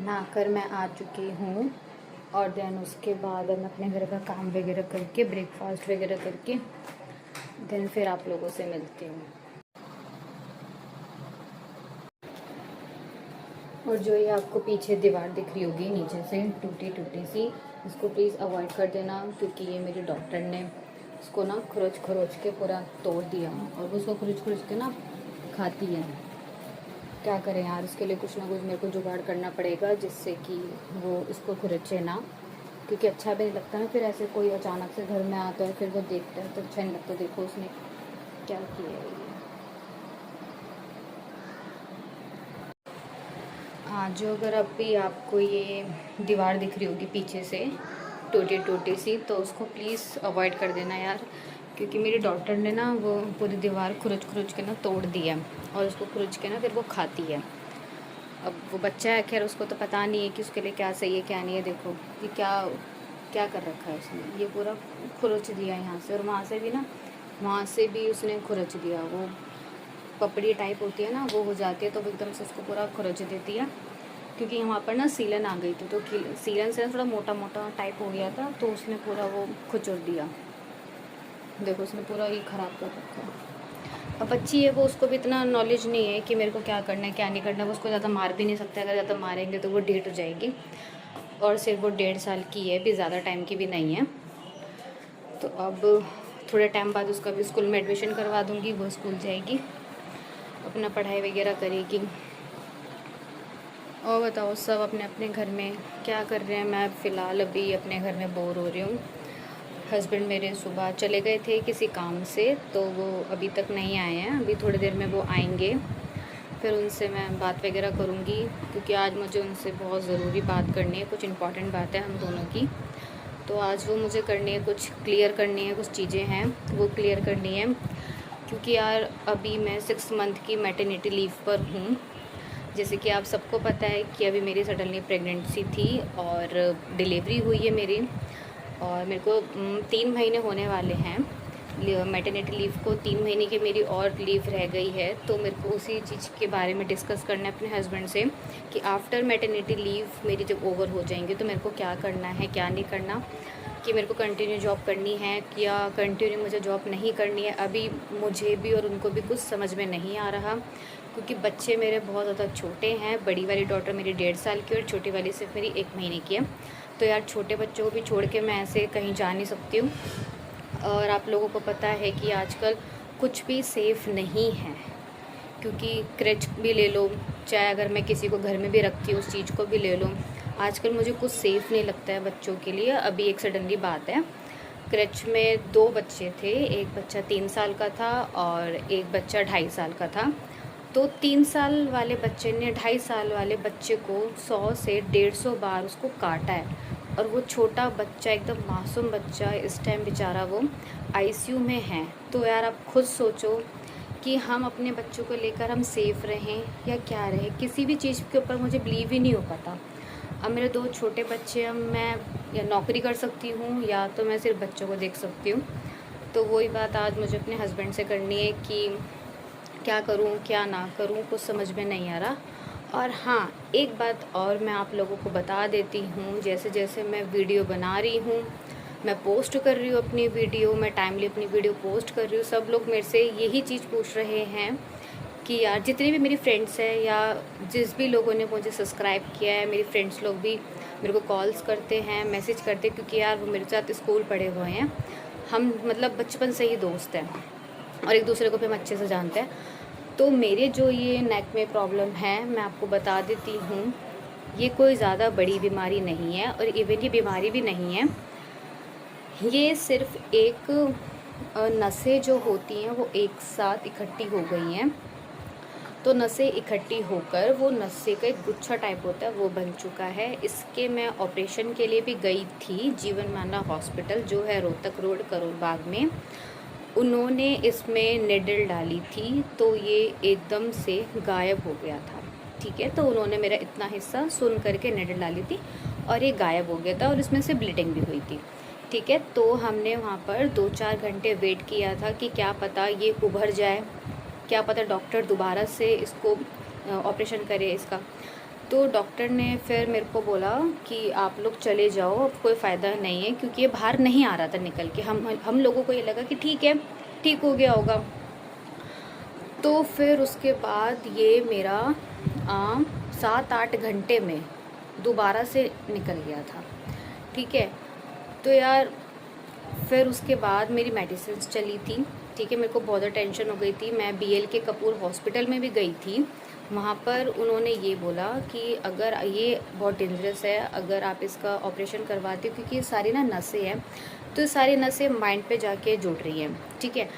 नहाकर मैं आ चुकी हूँ और देन उसके बाद मैं अपने घर का काम वगैरह करके ब्रेकफास्ट वगैरह करके देन फिर आप लोगों से मिलती हूँ। और जो ये आपको पीछे दीवार दिख रही होगी नीचे से टूटी टूटी सी, इसको प्लीज़ अवॉइड कर देना, क्योंकि ये मेरे डॉक्टर ने इसको ना खरोच खरोच के पूरा तोड़ दिया और वो उसको खरोच खरोच के ना खाती है। क्या करें यार, इसके लिए कुछ ना कुछ मेरे को जुगाड़ करना पड़ेगा जिससे कि वो इसको खुरचे ना, क्योंकि अच्छा भी नहीं लगता ना फिर ऐसे कोई अचानक से घर में आता है फिर वो देखता है तो अच्छा नहीं लगता। देखो उसने क्या किया है ये। हाँ, जो अगर अभी आपको ये दीवार दिख रही होगी पीछे से टूटी टूटी सी, तो उसको प्लीज़ अवॉइड कर देना यार, क्योंकि मेरे डॉक्टर ने ना वो पूरी दीवार खुरच खुरच के ना तोड़ दी है और उसको खुरच के ना फिर वो खाती है। अब वो बच्चा है, खैर उसको तो पता नहीं है कि उसके लिए क्या सही है क्या नहीं है। देखो ये क्या क्या कर रखा है उसने, ये पूरा खुरच दिया यहाँ से और वहाँ से भी ना, वहाँ से भी उसने खुरच दिया। वो पपड़ी टाइप होती है ना, वो हो जाती है तो वो एकदम से उसको पूरा खुरच देती है। क्योंकि यहाँ पर ना सीलन आ गई थी तो सीलन से थोड़ा मोटा मोटा टाइप हो गया था तो उसने पूरा वो खुचर दिया। देखो उसने पूरा ही ख़राब कर रखा है। अब बच्ची है वो, उसको भी इतना नॉलेज नहीं है कि मेरे को क्या करना है क्या नहीं करना। वो उसको ज़्यादा मार भी नहीं सकते, अगर ज़्यादा मारेंगे तो वो डेट हो जाएगी और सिर्फ वो 1.5 साल की है, भी ज़्यादा टाइम की भी नहीं है। तो अब थोड़े टाइम बाद उसका भी स्कूल में एडमिशन करवा दूँगी, वो स्कूल जाएगी अपना पढ़ाई वगैरह करेगी। और बताओ सब अपने अपने घर में क्या कर रहे हैं। मैं फ़िलहाल अभी अपने घर में बोर हो रही हूँ। हस्बैंड मेरे सुबह चले गए थे किसी काम से तो वो अभी तक नहीं आए हैं, अभी थोड़ी देर में वो आएंगे, फिर उनसे मैं बात वगैरह करूँगी, क्योंकि आज मुझे उनसे बहुत ज़रूरी बात करनी है। कुछ इम्पॉर्टेंट बात है हम दोनों की, तो आज वो मुझे करनी है, कुछ क्लियर करनी है, कुछ चीज़ें हैं वो क्लियर करनी है। क्योंकि यार अभी मैं 6 मंथ की मैटरनिटी लीव पर हूँ। जैसे कि आप सबको पता है कि अभी मेरी सडनली प्रेगनेंसी थी और डिलीवरी हुई है मेरी, और मेरे को 3 महीने होने वाले हैं। मैटरनिटी लीव को 3 महीने की मेरी और लीव रह गई है, तो मेरे को उसी चीज़ के बारे में डिस्कस करना है अपने हस्बैंड से कि आफ्टर मैटरनिटी लीव मेरी जब ओवर हो जाएंगी तो मेरे को क्या करना है क्या नहीं करना, कि मेरे को कंटिन्यू जॉब करनी है या कंटिन्यू मुझे जॉब नहीं करनी है। अभी मुझे भी और उनको भी कुछ समझ में नहीं आ रहा, क्योंकि बच्चे मेरे बहुत ज़्यादा छोटे हैं। बड़ी वाली डॉटर मेरी 1.5 साल की और छोटी वाली सिर्फ मेरी 1 महीने की है। तो यार छोटे बच्चों को भी छोड़ के मैं ऐसे कहीं जा नहीं सकती हूँ। और आप लोगों को पता है कि आजकल कुछ भी सेफ़ नहीं है, क्योंकि क्रेच भी ले लो, चाहे अगर मैं किसी को घर में भी रखती हूँ उस चीज़ को भी ले लो, आजकल मुझे कुछ सेफ़ नहीं लगता है बच्चों के लिए। अभी एक सडनली बात है, क्रेच में 2 बच्चे थे, एक बच्चा 3 साल का था और एक बच्चा 2.5 साल का था। तो 3 साल वाले बच्चे ने 2.5 साल वाले बच्चे को 100 से 150 बार उसको काटा है। और वो छोटा बच्चा एकदम मासूम बच्चा इस टाइम बेचारा वो आईसीयू में है। तो यार आप खुद सोचो कि हम अपने बच्चों को लेकर हम सेफ़ रहें या क्या रहें। किसी भी चीज़ के ऊपर मुझे बिलीव ही नहीं हो पाता। अब मेरे 2 छोटे बच्चे, अब मैं या नौकरी कर सकती हूँ या तो मैं सिर्फ बच्चों को देख सकती हूँ। तो वही बात आज मुझे अपने हस्बैंड से करनी है कि क्या करूँ क्या ना करूँ, कुछ समझ में नहीं आ रहा। और हाँ, एक बात और मैं आप लोगों को बता देती हूँ, जैसे जैसे मैं वीडियो बना रही हूँ, मैं पोस्ट कर रही हूँ अपनी वीडियो, मैं टाइमली अपनी वीडियो पोस्ट कर रही हूँ, सब लोग मेरे से यही चीज़ पूछ रहे हैं कि यार जितने भी मेरी फ्रेंड्स हैं या जिस भी लोगों ने मुझे सब्सक्राइब किया है, मेरी फ्रेंड्स लोग भी मेरे को कॉल्स करते हैं, मैसेज करते हैं, क्योंकि यार वो मेरे साथ स्कूल पढ़े हुए हैं, हम मतलब बचपन से ही दोस्त हैं और एक दूसरे को भी हम अच्छे से जानते हैं। तो मेरे जो ये नेक में प्रॉब्लम है, मैं आपको बता देती हूँ, ये कोई ज़्यादा बड़ी बीमारी नहीं है और इवन ये बीमारी भी नहीं है। ये सिर्फ एक नसें जो होती हैं वो एक साथ इकट्ठी हो गई हैं, तो नसें इकट्ठी होकर वो नसें का एक गुच्छा टाइप होता है वो बन चुका है। इसके मैं ऑपरेशन के लिए भी गई थी जीवन माना हॉस्पिटल, जो है रोहतक रोड करोल बाग में। उन्होंने इसमें निडल डाली थी तो ये एकदम से गायब हो गया था, ठीक है। तो उन्होंने मेरा इतना हिस्सा सुन करके निडल डाली थी और ये गायब हो गया था और इसमें से ब्लीडिंग भी हुई थी, ठीक है। तो हमने वहाँ पर 2-4 घंटे वेट किया था कि क्या पता ये उभर जाए, क्या पता डॉक्टर दोबारा से इसको ऑपरेशन करे इसका। तो डॉक्टर ने फिर मेरे को बोला कि आप लोग चले जाओ, अब कोई फ़ायदा नहीं है, क्योंकि ये बाहर नहीं आ रहा था निकल के। हम लोगों को ये लगा कि ठीक है, ठीक हो गया होगा। तो फिर उसके बाद ये मेरा 7-8 घंटे में दोबारा से निकल गया था, ठीक है। तो यार फिर उसके बाद मेरी मेडिसिन चली थी, ठीक है। मेरे को बहुत ज़्यादा टेंशन हो गई थी। मैं BL के कपूर हॉस्पिटल में भी गई थी। वहाँ पर उन्होंने ये बोला कि अगर ये बहुत डेंजरस है, अगर आप इसका ऑपरेशन करवाते हो, क्योंकि ये सारी ना नसें हैं, तो सारी नसें माइंड पे जाके जुड़ रही हैं, ठीक है।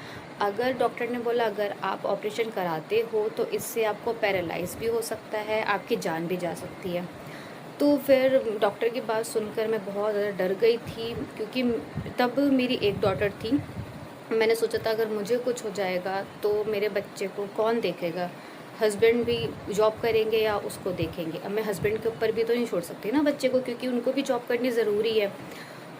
अगर डॉक्टर ने बोला अगर आप ऑपरेशन कराते हो तो इससे आपको पैरालाइज भी हो सकता है, आपकी जान भी जा सकती है। तो फिर डॉक्टर की बात सुनकर मैं बहुत ज़्यादा डर गई थी, क्योंकि तब मेरी एक डॉटर थी। मैंने सोचा था अगर मुझे कुछ हो जाएगा तो मेरे बच्चे को कौन देखेगा, हस्बैंड भी जॉब करेंगे या उसको देखेंगे। अब मैं हस्बैंड के ऊपर भी तो नहीं छोड़ सकती ना बच्चे को, क्योंकि उनको भी जॉब करनी ज़रूरी है।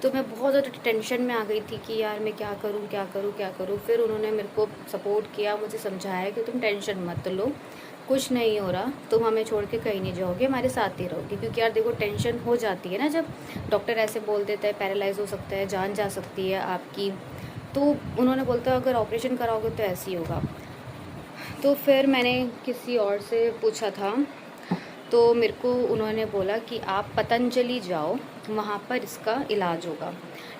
तो मैं बहुत ज़्यादा टेंशन में आ गई थी कि यार मैं क्या करूँ क्या करूँ क्या करूँ। फिर उन्होंने मेरे को सपोर्ट किया, मुझे समझाया कि तुम टेंशन मत लो, कुछ नहीं हो रहा, तुम हमें छोड़ के कहीं नहीं जाओगे, हमारे साथ ही रहोगे। क्योंकि यार देखो टेंशन हो जाती है ना, जब डॉक्टर ऐसे बोल देता है पैरालाइज हो सकता है, जान जा सकती है आपकी। तो उन्होंने बोलता है अगर ऑपरेशन कराओगे तो ऐसे ही होगा। तो फिर मैंने किसी और से पूछा था, तो मेरे को उन्होंने बोला कि आप पतंजलि जाओ, वहाँ पर इसका इलाज होगा,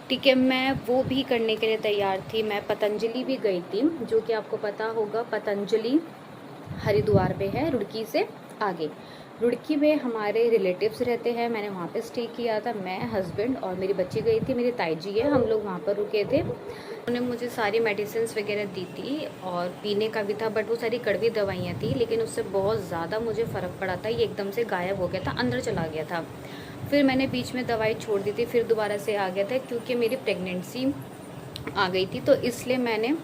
ठीक है। मैं वो भी करने के लिए तैयार थी। मैं पतंजलि भी गई थी, जो कि आपको पता होगा पतंजलि हरिद्वार पे है, रुड़की से आगे। रुड़की में हमारे रिलेटिव्स रहते हैं, मैंने वहाँ पे स्टे किया था। मैं, हस्बैंड और मेरी बच्ची गई थी, मेरी ताई जी है, हम लोग वहाँ पर रुके थे। उन्होंने मुझे सारी मेडिसिन वगैरह दी थी और पीने का भी था, बट वो सारी कड़वी दवाइयाँ थी, लेकिन उससे बहुत ज़्यादा मुझे फ़र्क पड़ा था। ये एकदम से गायब हो गया था, अंदर चला गया था। फिर मैंने बीच में दवाई छोड़ दी थी, फिर दोबारा से आ गया था, क्योंकि मेरी प्रेगनेंसी आ गई थी, तो इसलिए मैंने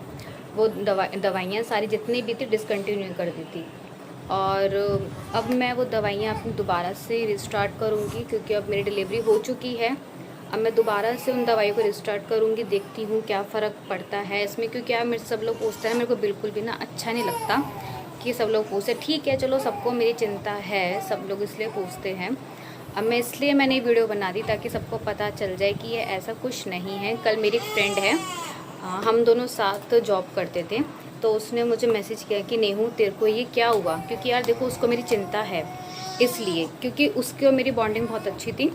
वो दवाइयाँ सारी जितनी भी थी डिसकंटिन्यू कर दी थी। और अब मैं वो दवाइयाँ अपनी दोबारा से रिस्टार्ट करूँगी, क्योंकि अब मेरी डिलीवरी हो चुकी है। अब मैं दोबारा से उन दवाइयों को रिस्टार्ट करूँगी, देखती हूँ क्या फ़र्क पड़ता है इसमें। क्योंकि यार मेरे सब लोग पूछते हैं, मेरे को बिल्कुल भी ना अच्छा नहीं लगता कि सब लोग पूछते। ठीक है चलो, सबको मेरी चिंता है, सब लोग इसलिए पूछते हैं। अब मैं इसलिए मैंने वीडियो बना दी ताकि सबको पता चल जाए कि ये ऐसा कुछ नहीं है। कल मेरी एक फ्रेंड है, हम दोनों साथ जॉब करते थे, तो उसने मुझे मैसेज किया कि नेहू तेरे को ये क्या हुआ। क्योंकि यार देखो उसको मेरी चिंता है, इसलिए, क्योंकि उसकी और मेरी बॉन्डिंग बहुत अच्छी थी,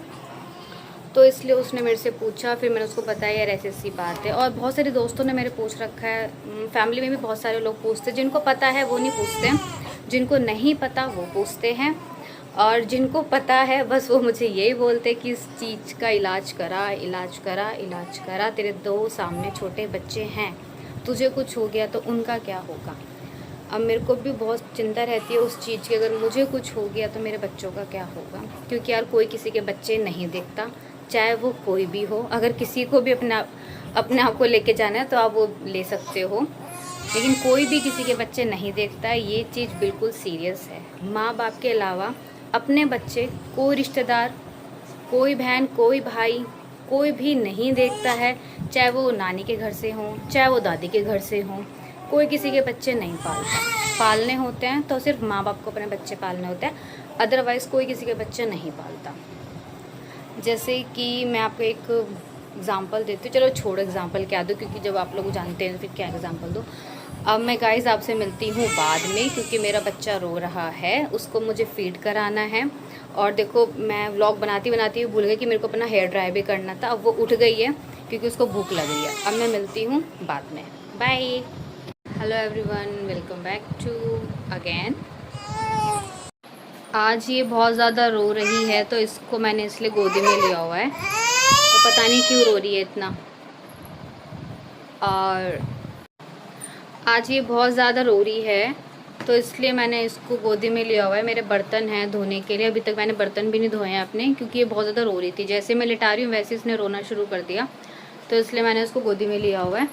तो इसलिए उसने मेरे से पूछा। फिर मैंने उसको बताया यार ऐसी ऐसी बात है। और बहुत सारे दोस्तों ने मेरे पूछ रखा है, फैमिली में भी बहुत सारे लोग पूछते हैं। जिनको पता है वो नहीं पूछते, जिनको नहीं पता वो पूछते हैं, और जिनको पता है बस वो मुझे यही बोलते कि इस चीज़ का इलाज करा, इलाज करा, इलाज करा। तेरे 2 सामने छोटे बच्चे हैं, तुझे कुछ हो गया तो उनका क्या होगा। अब मेरे को भी बहुत चिंता रहती है उस चीज़ की, अगर मुझे कुछ हो गया तो मेरे बच्चों का क्या होगा। क्योंकि यार कोई किसी के बच्चे नहीं देखता, चाहे वो कोई भी हो। अगर किसी को भी अपने आप को लेके जाना है तो आप वो ले सकते हो, लेकिन कोई भी किसी के बच्चे नहीं देखता। ये चीज़ बिल्कुल सीरियस है। माँ बाप के अलावा अपने बच्चे कोई रिश्तेदार, कोई बहन, कोई भाई, कोई भी नहीं देखता है। चाहे वो नानी के घर से हों, चाहे वो दादी के घर से हों, कोई किसी के बच्चे नहीं पालता। पालने होते हैं तो सिर्फ माँ बाप को अपने बच्चे पालने होते हैं, अदरवाइज़ कोई किसी के बच्चे नहीं पालता। जैसे कि मैं आपको एक एग्ज़ाम्पल देती हूँ, चलो छोड़ो एग्ज़ाम्पल क्या दूँ, क्योंकि जब आप लोग जानते हैं तो फिर क्या एग्ज़ाम्पल दूँ। अब मैं गाइस आपसे मिलती हूँ बाद में, क्योंकि मेरा बच्चा रो रहा है, उसको मुझे फीड कराना है। और देखो मैं व्लॉग बनाती बनाती भूल गई कि मेरे को अपना हेयर ड्राई भी करना था। अब वो उठ गई है क्योंकि उसको भूख लग रही है। अब मैं मिलती हूँ बाद में, bye. Hello everyone, welcome back to again. आज ये बहुत ज़्यादा रो रही है, तो इसको मैंने इसलिए गोदी में लिया हुआ है, तो पता नहीं क्यों रो रही है इतना। और आज ये बहुत ज़्यादा रो रही है, तो इसलिए मैंने इसको गोदी में लिया हुआ है। मेरे बर्तन हैं धोने के लिए, अभी तक मैंने बर्तन भी नहीं धोए हैं अपने, क्योंकि ये बहुत ज़्यादा रो रही थी। जैसे मैं लिटा रही हूँ वैसे इसने रोना शुरू कर दिया, तो इसलिए मैंने इसको गोदी में लिया हुआ है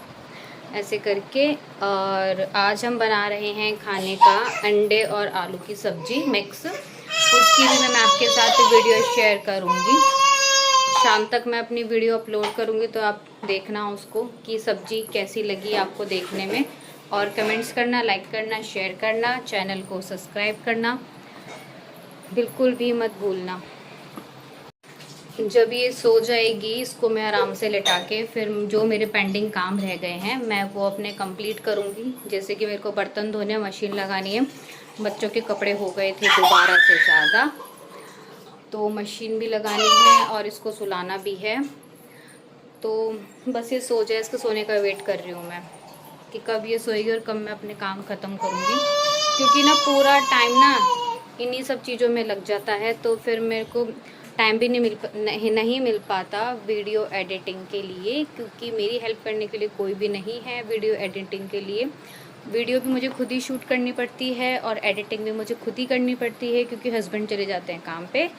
ऐसे करके। और आज हम बना रहे हैं खाने का अंडे और आलू की सब्ज़ी मिक्स। उसकी भी मैं आपके साथ वीडियो शेयर करूँगी। शाम तक मैं अपनी वीडियो अपलोड करूँगी, तो आप देखना उसको कि सब्ज़ी कैसी लगी आपको देखने में। और कमेंट्स करना, लाइक करना, शेयर करना, चैनल को सब्सक्राइब करना। बिल्कुल भी मत भूलना। जब ये सो जाएगी इसको मैं आराम से लेटा के फिर जो मेरे पेंडिंग काम रह गए हैं मैं वो अपने कंप्लीट करूँगी। जैसे कि मेरे को बर्तन धोने मशीन लगानी है, बच्चों के कपड़े हो गए थे दोबारा से ज़्यादा, तो मशीन भी लगानी है और इसको सुलाना भी है। तो बस ये सो जाए, इसके सोने का वेट कर रही हूँ मैं कि कब ये सोएगी और कब मैं अपने काम ख़त्म करूँगी, क्योंकि ना पूरा टाइम ना इन्हीं सब चीज़ों में लग जाता है। तो फिर मेरे को टाइम भी नहीं मिल पाता वीडियो एडिटिंग के लिए, क्योंकि मेरी हेल्प करने के लिए कोई भी नहीं है वीडियो एडिटिंग के लिए। वीडियो भी मुझे खुद ही शूट करनी पड़ती है और एडिटिंग भी मुझे खुद ही करनी पड़ती है, क्योंकि हस्बैंड चले जाते हैं काम पे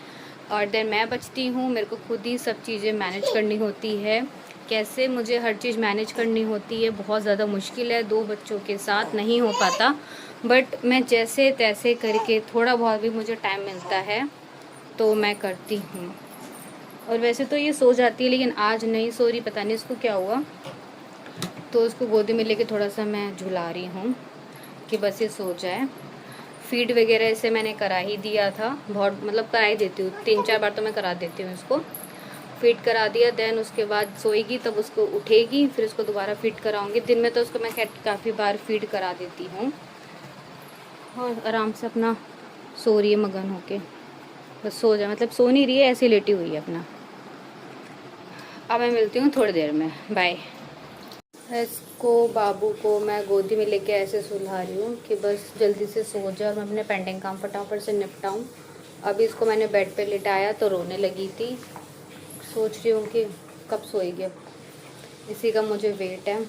और देन मैं बचती हूँ। मेरे को खुद ही सब चीज़ें मैनेज करनी होती है। कैसे मुझे हर चीज़ मैनेज करनी होती है, बहुत ज़्यादा मुश्किल है, 2 बच्चों के साथ नहीं हो पाता। बट मैं जैसे तैसे करके थोड़ा बहुत भी मुझे टाइम मिलता है तो मैं करती हूँ। और वैसे तो ये सो जाती है लेकिन आज नहीं सो रही, पता नहीं इसको क्या हुआ। तो उसको गोदी में लेके थोड़ा सा मैं झुला रही हूँ कि बस ये सो जाए। फीड वगैरह इसे मैंने करा ही दिया था, बहुत मतलब करा ही देती हूँ, 3-4 बार तो मैं करा देती हूँ इसको। फीड करा दिया, देन उसके बाद सोएगी तब उसको उठेगी, फिर उसको दोबारा फीड कराऊंगी। दिन में तो उसको मैं काफ़ी बार फीड करा देती हूँ और आराम से अपना सो रही है मगन होके। बस सो जाए, मतलब सो नहीं रही है, ऐसे लेटी हुई है अपना। अब मैं मिलती हूँ थोड़ी देर में, बाय। इसको बाबू को मैं गोदी में लेके ऐसे सुला रही हूँ कि बस जल्दी से सो जाए और मैं अपने पेंडिंग काम फटाफट से निपटाऊँ। अभी इसको मैंने बेड पे लिटाया तो रोने लगी थी, सोच रही हूँ कि कब सोएगी, अब इसी का मुझे वेट है।